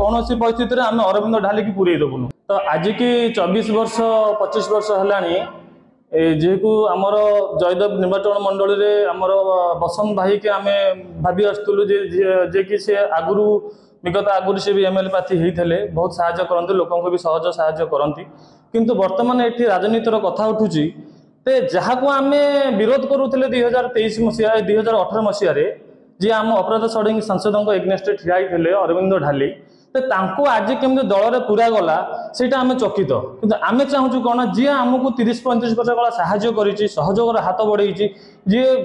कौन परिस्थिति आम अरविंद ढाली की पूरे देवुनु। तो आज की 24 वर्ष 25 वर्ष है जेकु आमर जयदेव निर्वाचन मंडल में आमर बसंत भाई के आम भावी आसलु जे कि सी आगु विगत आगुरी से भी एमएलए प्रार्थी होते बहुत साहय करते लोक भी सहज साहय करती किंतु वर्तमान ये राजनीतिर कथा उठुची जहाँ को आम विरोध करूले 2023 मसीहा 2018 मसीह जी आम अपराध षडयंगी सांसद एग्नेस्ट ठिया होते अरविंद ढाली तो आज केमती दल में पूरा गला सेटा आम चकित किंतु आम चाहूँ कौन जी आमको 30-35 वर्ष काल साहाय्य करिछि सहयोगर हाथ बढ़े जी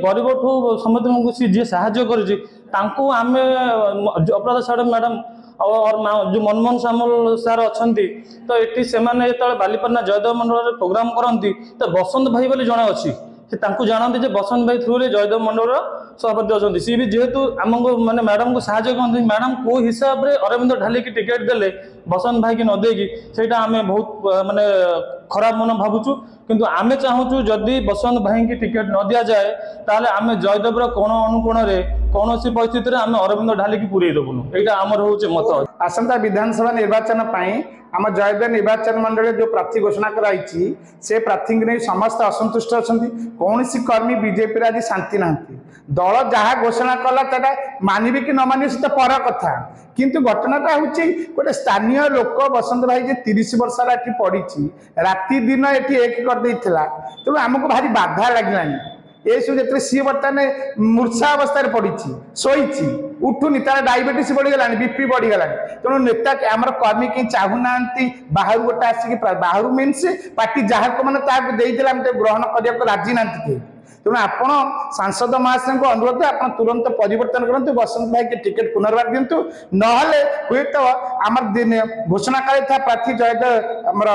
गरीब ठू समस्त जी साहाय्य करिछि तांको आम अपराध षडयंगी मैडम और जो मनमोहन सामल सार अच्छा तो ये से बालीपाटना जयदेव मंडल प्रोग्राम करती तो बसंत भाई बोली जड़े अच्छी जानते बसंत भाई थ्रू जयदेव मंडल सभापति अच्छा सी भी जेहेतु आमको माने मैडम को साहाय्य करते मैडम को हिसाब से अरविंद ढाली की टिकेट देले बसंत भाई की न देगी सेटा आम बहुत माने खराब मन भावुचु किंतु आमे चाहूँ जदि बसंत भाई की टिकेट न दि जाए ताले आमे जयदेव कोण अनुकोण कौन परिस्थिति आम अरविंद ढाली की पूरे देवुनु यहाँ आमर हूँ मत। आसंता विधानसभा निर्वाचन आम जयदेव निर्वाचन मंडल जो प्रार्थी घोषणा कराई से प्रार्थी नहीं समस्त असंतुष्ट अच्छा कौन कर्मी बीजेपी आज शांति ना दल जहाँ घोषणा कला मानवे कि न मानवे से पर कथा किंतु घटनाटा हूँ गोटे स्थानीय लोक बसंत भाई जे 30 वर्ष पड़ी राति दिन ये एक करदे तेणु आमको भारी बाधा लगलानी ये सब जो सी बर्तमान मूर्छा अवस्था पड़ी शोची उठुनी तार डायबिटीज बढ़ीगला बीपी बढ़ीगला तेणु नेता आमर कर्मी कहीं चाहूना बाहर गोटे आसिक बाहर मीनस पार्टी जहाँ को मैंने ग्रहण करने को राजी ना तेणु आपण सांसद महाशय को अनुरोध आप तुरंत परिवर्तन करूँ बसंत भाई के टिकेट पुनर्वार दिंतु ना हुए तो आम घोषणा कर प्रार्थी जयदेव आमर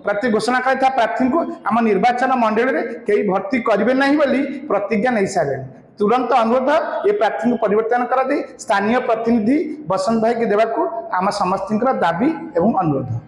प्रार्थी घोषणा कर प्रार्थी को आम निर्वाचन मंडल में कई भर्ती करेंगे ना बोली प्रतिज्ञा नहीं सारे तुरंत अनुरोध ये प्रार्थी को परिवर्तन करा दे स्थानीय प्रतिनिधि बसंत भाई के देवाक आम समस्त दाबी एवं अनुरोध।